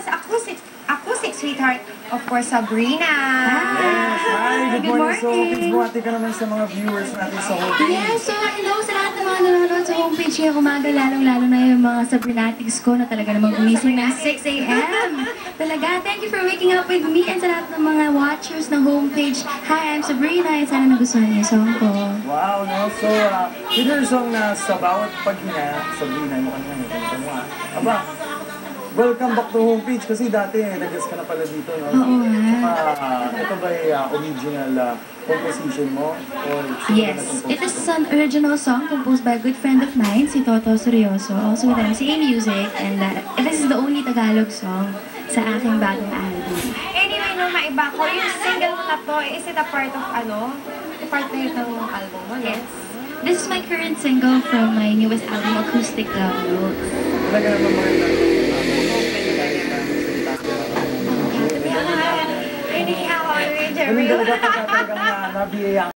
Yes, acoustic sweetheart. Of course, Sabrina. Yes, hi, good morning. So, morning. please buhati ka naman sa mga viewers natin sa homepage. Yes, so hello sa lahat ng mga nanonood sa homepage ngayong umaga, lalong-lalo na yung mga Sabrinatics ko na talaga namang gumising ng 6 a.m. Talaga, thank you for waking up with me and sa lahat ng mga watchers ng homepage. Hi, I'm Sabrina and sana nagustuhan niyo yung song ko. Wow, no? So, with your song na sa bawat paghinga, Sabrina, mo kanina, ito mo Aba, welcome back to homepage kasi dati nag-guest ka na pala dito, no? Oo nga. Ito ba yung original composition mo? Or Yes, it is an original song composed by a good friend of mine, si Toto Seryoso, also with MCA Music, and this is the only Tagalog song sa aking bagong album. Anyway, no, maiba ko. Yung single mo na to, is it a part of part na yun ng album mo? Yes. This is my current single from my newest album, Acoustic Love Notes. Talaga naman maganda. Hindi ako, Ganun talaga pagka talagang nabiyayaan